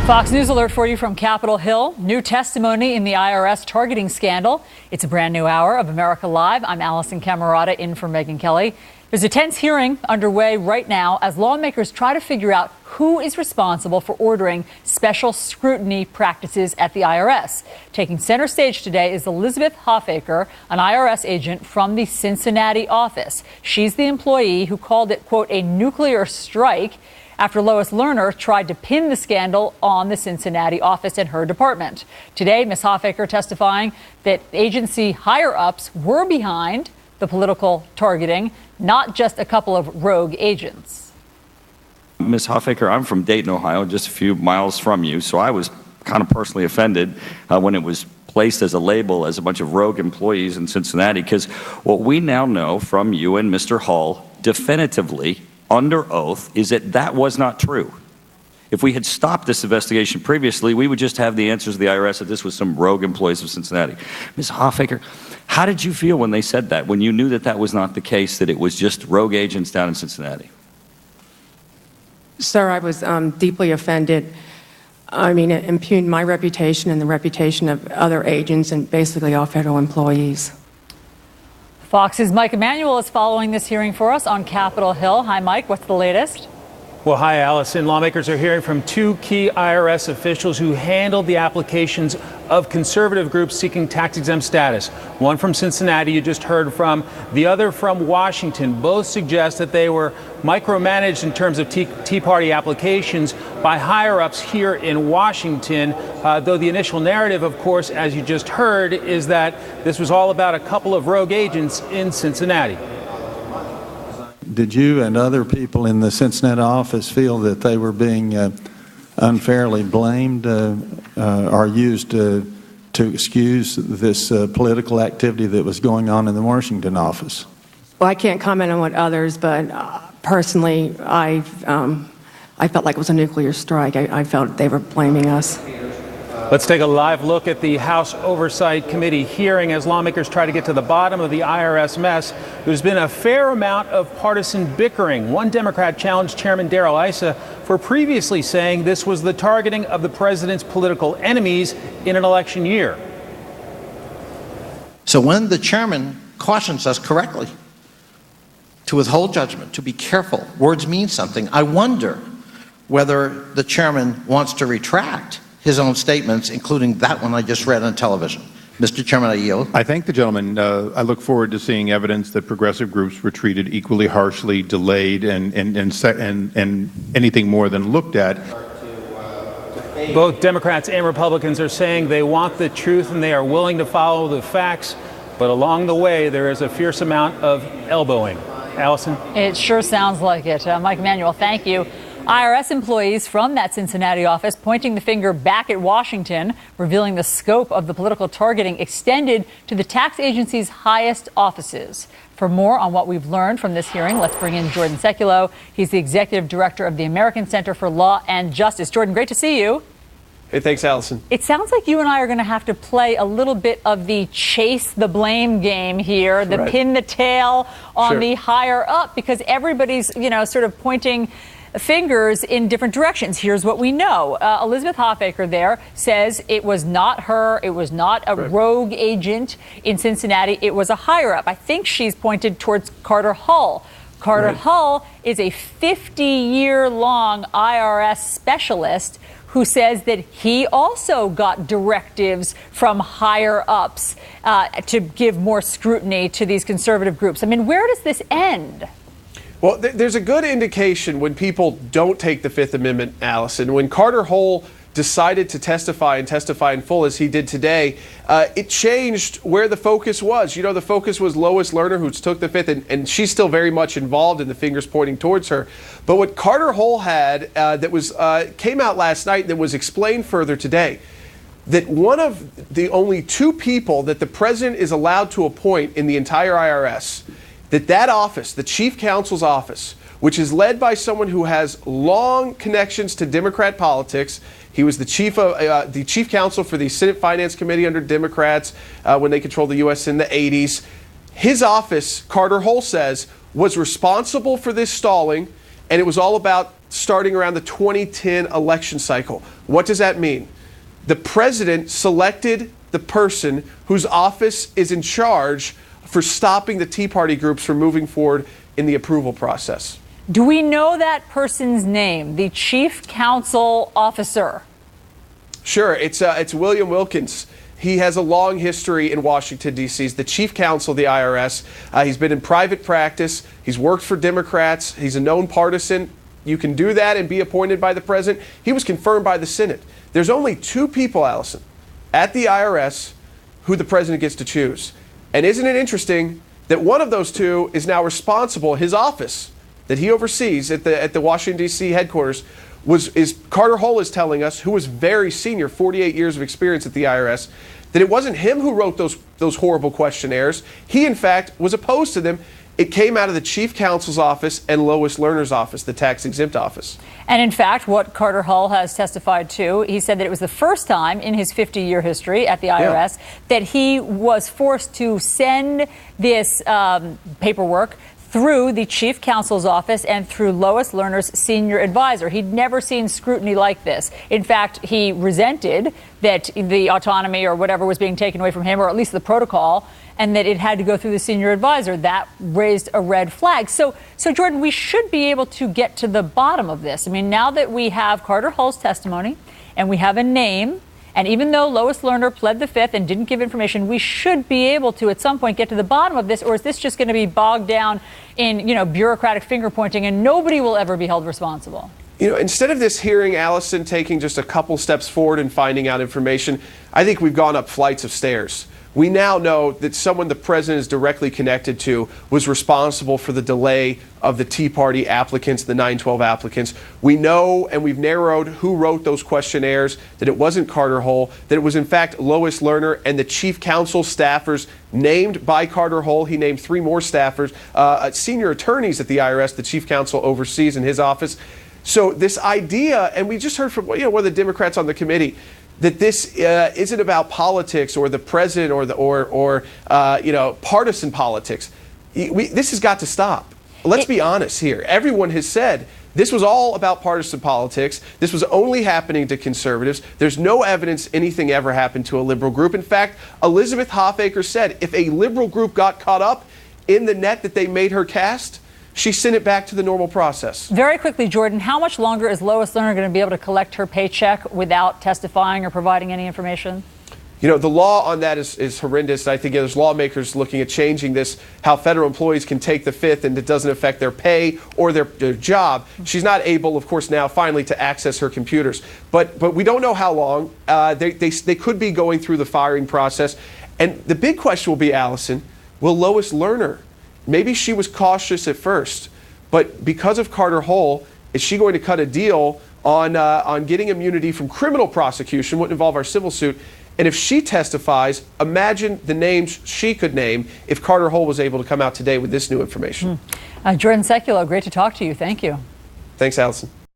Fox News alert for you from Capitol Hill. New testimony in the IRS targeting scandal. It's a brand new hour of America Live. I'm Allison Camerata in for Megyn Kelly. There's a tense hearing underway right now as lawmakers try to figure out who is responsible for ordering special scrutiny practices at the IRS. Taking center stage today is Elizabeth Hoffaker, an IRS agent from the Cincinnati office. She's the employee who called it, quote, a nuclear strike after Lois Lerner tried to pin the scandal on the Cincinnati office and her department. Today, Ms. Hoffaker testifying that agency higher-ups were behind the political targeting, not just a couple of rogue agents. Ms. Hoffaker, I'm from Dayton, Ohio, just a few miles from you, so I was kind of personally offended when it was placed as a label as a bunch of rogue employees in Cincinnati, because what we now know from you and Mr. Hall definitively under oath is that that was not true. If we had stopped this investigation previously, we would just have the answers of the IRS that this was some rogue employees of Cincinnati. Ms. Hoffaker, how did you feel when they said that, when you knew that that was not the case, that it was just rogue agents down in Cincinnati? Sir, I was deeply offended. I mean, it impugned my reputation and the reputation of other agents and basically all federal employees. Fox's Mike Emanuel is following this hearing for us on Capitol Hill. Hi, Mike. What's the latest? Well, hi, Allison. Lawmakers are hearing from two key IRS officials who handled the applications of conservative groups seeking tax-exempt status. One from Cincinnati, you just heard from, the other from Washington. Both suggest that they were micromanaged in terms of Tea Party applications by higher-ups here in Washington, though the initial narrative, of course, as you just heard, is that this was all about a couple of rogue agents in Cincinnati. Did you and other people in the Cincinnati office feel that they were being unfairly blamed or used to excuse this political activity that was going on in the Washington office? Well, I can't comment on what others, but personally, I felt like it was a nuclear strike. I felt they were blaming us. Let's take a live look at the House Oversight Committee hearing as lawmakers try to get to the bottom of the IRS mess. There's been a fair amount of partisan bickering. One Democrat challenged Chairman Darrell Issa for previously saying this was the targeting of the president's political enemies in an election year. So when the chairman cautions us correctly to withhold judgment, to be careful, words mean something, I wonder whether the chairman wants to retract his own statements, including that one I just read on television. Mr. Chairman, I yield. I thank the gentleman. I look forward to seeing evidence that progressive groups were treated equally harshly, delayed, and anything more than looked at. Both Democrats and Republicans are saying they want the truth and they are willing to follow the facts, but along the way there is a fierce amount of elbowing. Allison? It sure sounds like it. Mike Emanuel, thank you. IRS employees from that Cincinnati office pointing the finger back at Washington, revealing the scope of the political targeting extended to the tax agency's highest offices. For more on what we've learned from this hearing, let's bring in Jordan Sekulow. He's the executive director of the American Center for Law and Justice. Jordan, great to see you. Hey, thanks, Allison. It sounds like you and I are going to have to play a little bit of the chase the blame game here, the pin the tail on the higher up, because everybody's, sort of pointing fingers in different directions. Here's what we know. Elizabeth Hoffaker there says it was not her. It was not a rogue agent in Cincinnati. It was a higher up. I think she's pointed towards Carter Hull. Carter Hull is a 50-year-long IRS specialist who says that he also got directives from higher ups to give more scrutiny to these conservative groups. I mean, where does this end? Well, there's a good indication when people don't take the Fifth Amendment, Allison. When Carter Hull decided to testify in full, as he did today, it changed where the focus was. The focus was Lois Lerner, who took the Fifth, and she's still very much involved in the fingers pointing towards her. But what Carter Hull had that came out last night that was explained further today, that one of the only two people that the president is allowed to appoint in the entire IRS, that office, the chief counsel's office, which is led by someone who has long connections to Democrat politics. He was the chief counsel for the Senate Finance Committee under Democrats when they controlled the U.S. in the 80s. His office, Carter Hull says, was responsible for this stalling, and it was all about starting around the 2010 election cycle. What does that mean? The president selected the person whose office is in charge for stopping the Tea Party groups from moving forward in the approval process. Do we know that person's name, the chief counsel officer? Sure, it's William Wilkins. He has a long history in Washington, D.C. He's the chief counsel of the IRS. He's been in private practice. He's worked for Democrats. He's a known partisan. You can do that and be appointed by the president. He was confirmed by the Senate. There's only two people, Allison, at the IRS who the president gets to choose. And isn't it interesting that one of those two is now responsible, his office that he oversees at the Washington, D.C. headquarters, is Carter Hull is telling us, who was very senior, 48 years of experience at the IRS, that it wasn't him who wrote those horrible questionnaires. He, in fact, was opposed to them. It came out of the chief counsel's office and Lois Lerner's office, the tax-exempt office. And in fact, what Carter Hull has testified to, he said that it was the first time in his 50-year history at the IRS that he was forced to send this paperwork through the chief counsel's office and through Lois Lerner's senior advisor. He'd never seen scrutiny like this. In fact, he resented that the autonomy or whatever was being taken away from him, or at least the protocol, and that it had to go through the senior advisor. That raised a red flag. So Jordan, we should be able to get to the bottom of this. I mean, now that we have Carter Hull's testimony and we have a name, and even though Lois Lerner pled the fifth and didn't give information, we should be able to at some point get to the bottom of this, or is this just going to be bogged down in, bureaucratic finger pointing and nobody will ever be held responsible? Instead of this hearing, Allison, taking just a couple steps forward and finding out information, I think we've gone up flights of stairs. We now know that someone the president is directly connected to was responsible for the delay of the Tea Party applicants, the 912 applicants. We know, and we've narrowed who wrote those questionnaires, that it wasn't Carter Hull, that it was in fact Lois Lerner and the chief counsel staffers named by Carter Hull. He named 3 more staffers, senior attorneys at the IRS, the chief counsel oversees in his office. So this idea, and we just heard from one of the Democrats on the committee, that this isn't about politics or the president or partisan politics. This has got to stop. Let's be honest here. Everyone has said this was all about partisan politics. This was only happening to conservatives. There's no evidence anything ever happened to a liberal group. In fact, Elizabeth Hoffaker said if a liberal group got caught up in the net that they made her cast, she sent it back to the normal process. Very quickly, Jordan, how much longer is Lois Lerner going to be able to collect her paycheck without testifying or providing any information? The law on that is horrendous. I think there's lawmakers looking at changing this, how federal employees can take the fifth and it doesn't affect their pay or their job. She's not able, of course, now finally to access her computers. But we don't know how long. They could be going through the firing process. And the big question will be, Allison, will Lois Lerner, maybe she was cautious at first, but because of Carter Hull, is she going to cut a deal on getting immunity from criminal prosecution, wouldn't involve our civil suit? And if she testifies, imagine the names she could name if Carter Hull was able to come out today with this new information. Jordan Sekulow, great to talk to you. Thank you. Thanks, Allison.